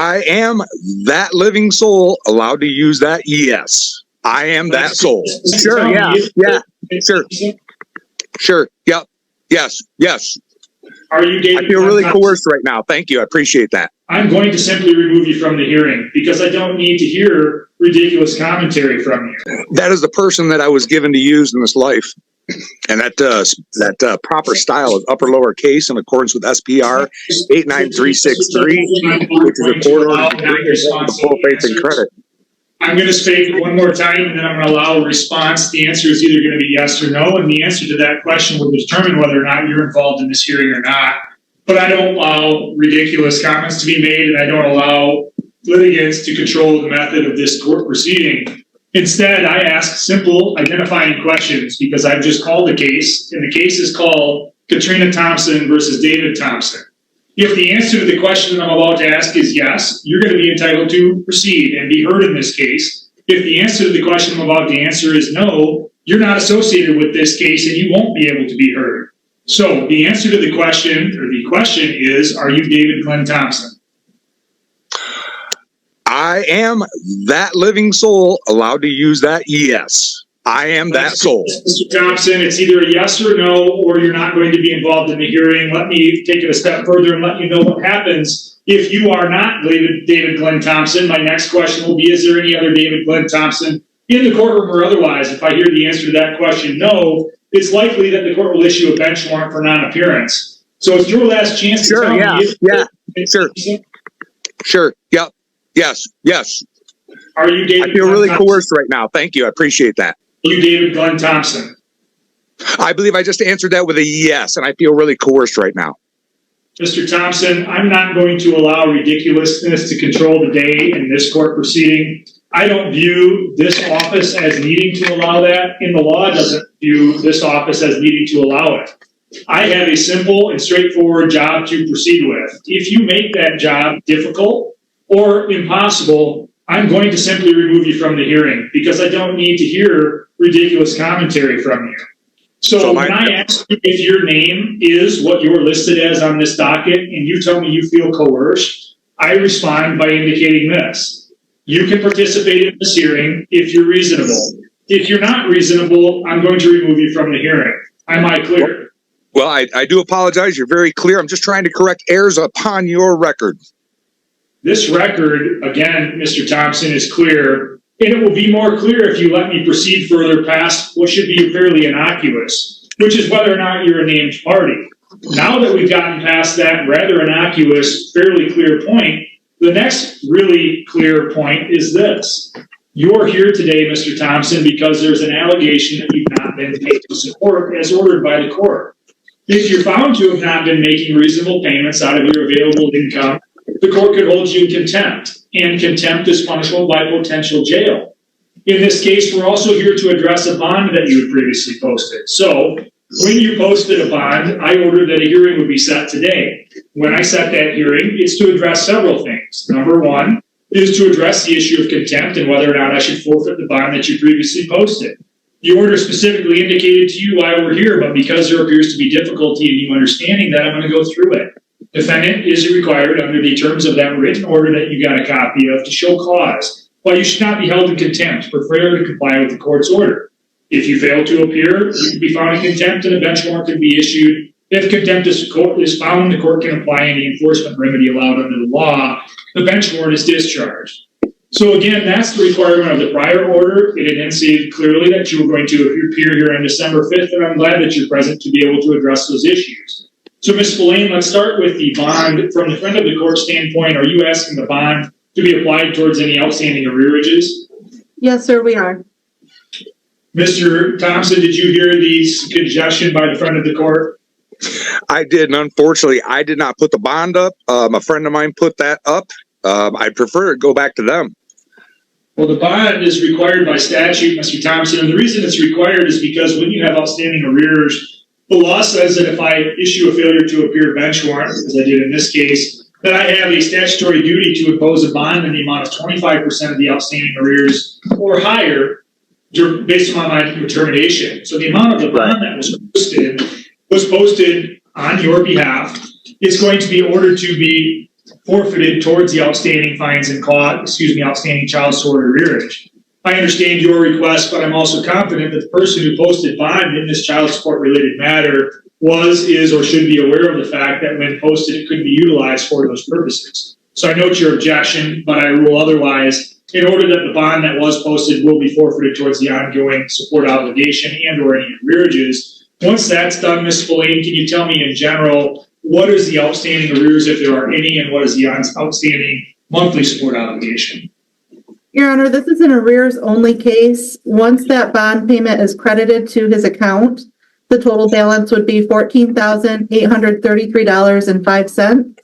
I am that living soul allowed to use that? Yes. I am that soul. Sure, yeah, sure. Sure, yep, yes. Are you David? I feel really coerced right now. Thank you. I appreciate that. I'm going to simply remove you from the hearing because I don't need to hear ridiculous commentary from you. That is the person that I was given to use in this life. And that proper style is upper lower case in accordance with SPR 89363, which is a court order to the full faith and credit. I'm going to speak one more time, and then I'm going to allow a response. The answer is either going to be yes or no, and the answer to that question will determine whether or not you're involved in this hearing or not. But I don't allow ridiculous comments to be made, and I don't allow litigants to control the method of this court proceeding. Instead, I ask simple identifying questions because I've just called a case, and the case is called Katrina Thompson versus David Thompson. If the answer to the question that I'm about to ask is yes, you're going to be entitled to proceed and be heard in this case. If the answer to the question I'm about to answer is no, you're not associated with this case and you won't be able to be heard. So the answer to the question is, are you David Glenn Thompson? I am that living soul allowed to use that? Yes. I am that soul. Mr. Thompson, it's either a yes or no, or you're not going to be involved in the hearing. Let me take it a step further and let you know what happens if you are not David Glenn Thompson. My next question will be, is there any other David Glenn Thompson in the courtroom or otherwise? If I hear the answer to that question, no, it's likely that the court will issue a bench warrant for non-appearance. So it's your last chance to tell me. Sure, yep, yes. Are you David? I feel really coerced right now. Thank you. I appreciate that. Are you David Glenn Thompson? I believe I just answered that with a yes, and I feel really coerced right now. Mr. Thompson, I'm not going to allow ridiculousness to control the day in this court proceeding. I don't view this office as needing to allow that, and the law doesn't view this office as needing to allow it. I have a simple and straightforward job to proceed with. If you make that job difficult or impossible, I'm going to simply remove you from the hearing because I don't need to hear ridiculous commentary from you. So when I ask you if your name is what you're listed as on this docket and you tell me you feel coerced, I respond by indicating this. You can participate in this hearing if you're reasonable. If you're not reasonable, I'm going to remove you from the hearing. Am I clear? Well, I do apologize. You're very clear. I'm just trying to correct errors upon your record. This record, again, Mr. Thompson, is clear, and it will be more clear if you let me proceed further past what should be fairly innocuous, which is whether or not you're a named party. Now that we've gotten past that rather innocuous, fairly clear point, the next really clear point is this. You're here today, Mr. Thompson, because there's an allegation that you've not been paid to support as ordered by the court. If you're found to have not been making reasonable payments out of your available income, the court could hold you in contempt, and contempt is punishable by potential jail. In this case, we're also here to address a bond that you had previously posted. So, when you posted a bond, I ordered that a hearing would be set today. When I set that hearing, it's to address several things. Number one is to address the issue of contempt and whether or not I should forfeit the bond that you previously posted. The order specifically indicated to you why we're here, but because there appears to be difficulty in you understanding that, I'm going to go through it. Defendant is required under the terms of that written order that you got a copy of to show cause why you should not be held in contempt for failure to comply with the court's order. If you fail to appear, you can be found in contempt and a bench warrant can be issued. If contempt is found, the court can apply any enforcement remedy allowed under the law. The bench warrant is discharged. So again, that's the requirement of the prior order. It enunciated clearly that you were going to appear here on December 5th, and I'm glad that you're present to be able to address those issues. So, Ms. Spillane, let's start with the bond. From the friend of the court standpoint, are you asking the bond to be applied towards any outstanding arrearages? Yes, sir, we are. Mr. Thompson, did you hear the suggestion by the friend of the court? I did, and unfortunately, I did not put the bond up. A friend of mine put that up. I'd prefer it go back to them. Well, the bond is required by statute, Mr. Thompson, and the reason it's required is because when you have outstanding arrears, the law says that if I issue a failure to appear bench warrant, as I did in this case, that I have a statutory duty to impose a bond in the amount of 25% of the outstanding arrears or higher based upon my determination. So the amount of the bond that was posted on your behalf. It's going to be ordered to be forfeited towards the outstanding fines and outstanding child support arrearage. I understand your request, but I'm also confident that the person who posted bond in this child support related matter was, is, or should be aware of the fact that when posted, it could be utilized for those purposes. So I note your objection, but I rule otherwise in order that the bond that was posted will be forfeited towards the ongoing support obligation and or any arrearages. Once that's done, Ms. Spillane, can you tell me in general, what is the outstanding arrears, if there are any, and what is the outstanding monthly support obligation? Your Honor, this is an arrears only case. Once that bond payment is credited to his account, the total balance would be $14,833.05.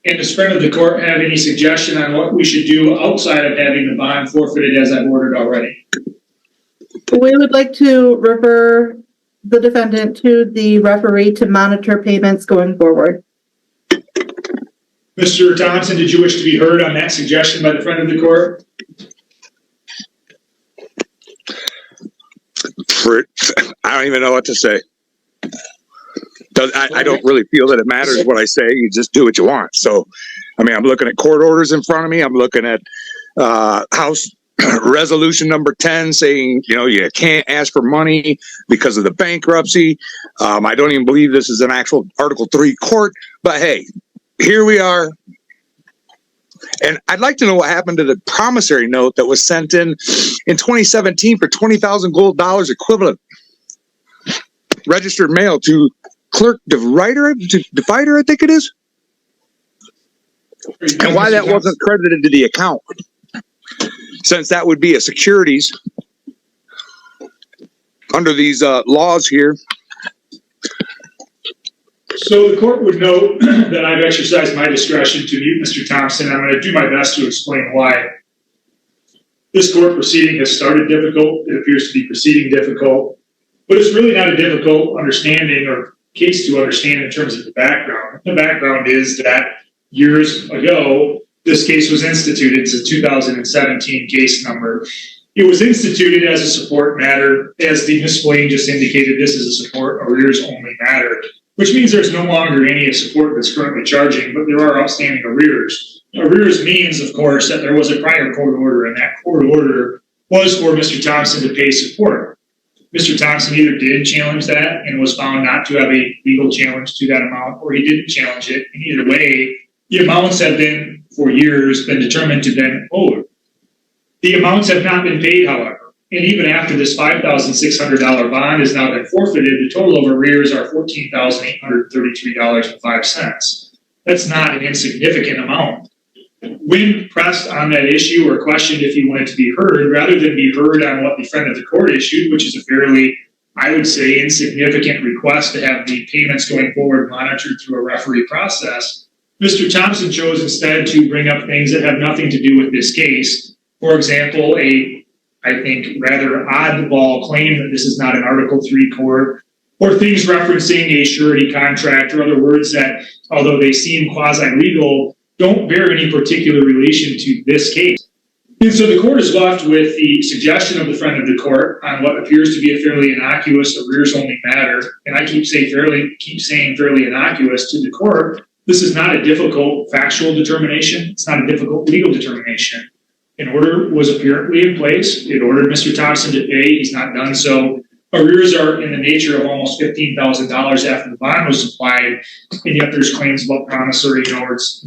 And does friend of the court have any suggestion on what we should do outside of having the bond forfeited as I've ordered already? We would like to refer the defendant to the referee to monitor payments going forward. Mr. Thompson, did you wish to be heard on that suggestion by the friend of the court? I don't even know what to say. I don't really feel that it matters what I say. You just do what you want. So, I mean, I'm looking at court orders in front of me. I'm looking at House Resolution number 10 saying, you know, you can't ask for money because of the bankruptcy. I don't even believe this is an actual Article 3 court. But hey, here we are. And I'd like to know what happened to the promissory note that was sent in 2017 for $20,000 gold equivalent, registered mail to Clerk DeViter, I think it is, and why that wasn't credited to the account, since that would be a securities under these laws here. So the court would note that I've exercised my discretion to mute Mr. Thompson. I'm going to do my best to explain why. This court proceeding has started difficult. It appears to be proceeding difficult, but it's really not a difficult understanding or case to understand in terms of the background. The background is that years ago, this case was instituted. It's a 2017 case number. It was instituted as a support matter. As the Ms. Blaine just indicated, this is a support arrears only matter, which means there's no longer any support that's currently charging, but there are outstanding arrears. Arrears means, of course, that there was a prior court order, and that court order was for Mr. Thompson to pay support. Mr. Thompson either did challenge that and was found not to have a legal challenge to that amount, or he didn't challenge it. And either way, the amounts have been, for years, been determined to have been owed. The amounts have not been paid, however. And even after this $5,600 bond has now been forfeited, the total of arrears are $14,833.05. That's not an insignificant amount. When pressed on that issue or questioned if he wanted to be heard, rather than be heard on what the friend of the court issued, which is a fairly, I would say, insignificant request to have the payments going forward monitored through a referee process, Mr. Thompson chose instead to bring up things that have nothing to do with this case. For example, I think, rather oddball claim that this is not an Article 3 court, or things referencing a surety contract, or other words that, although they seem quasi-legal, don't bear any particular relation to this case. And so the court is left with the suggestion of the friend of the court on what appears to be a fairly innocuous arrears-only matter, and I keep saying fairly innocuous to the court. This is not a difficult factual determination. It's not a difficult legal determination. An order was apparently in place. It ordered Mr. Thompson to pay. He's not done so. Arrears are in the nature of almost $15,000 after the bond was applied, and yet there's claims about promissory notes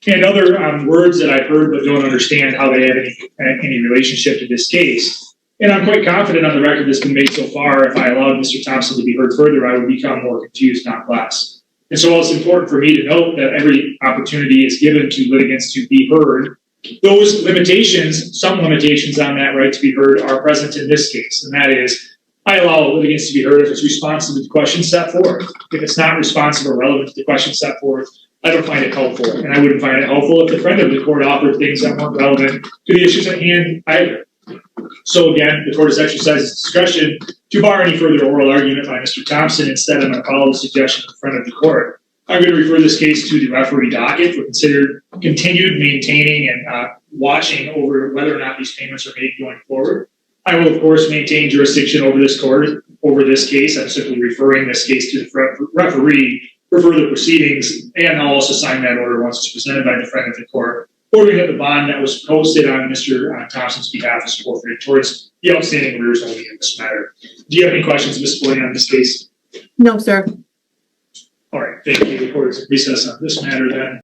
and other words that I've heard but don't understand how they have any relationship to this case. And I'm quite confident on the record that's been made so far, if I allowed Mr. Thompson to be heard further, I would become more confused, not less. And so it's important for me to note that every opportunity is given to litigants to be heard. Those limitations, some limitations on that right to be heard, are present in this case, and that is, I allow litigants to be heard if it's responsive to the question set forth. If it's not responsive or relevant to the question set forth, I don't find it helpful. And I wouldn't find it helpful if the friend of the court offered things that weren't relevant to the issues at hand either. So again, the court has exercised its discretion to bar any further oral argument by Mr. Thompson. Instead, I'm going to follow the suggestion of the friend of the court. I'm going to refer this case to the referee docket for continued maintaining and watching over whether or not these payments are made going forward. I will, of course, maintain jurisdiction over this court, over this case. I'm simply referring this case to the referee for further proceedings, and I'll also sign that order once it's presented by defendant to court, ordering that the bond that was posted on Mr. Thompson's behalf is forfeited towards the outstanding arrears only in this matter. Do you have any questions, Ms. Blaine, on this case? No, sir. All right, thank you. The court is recess on this matter then.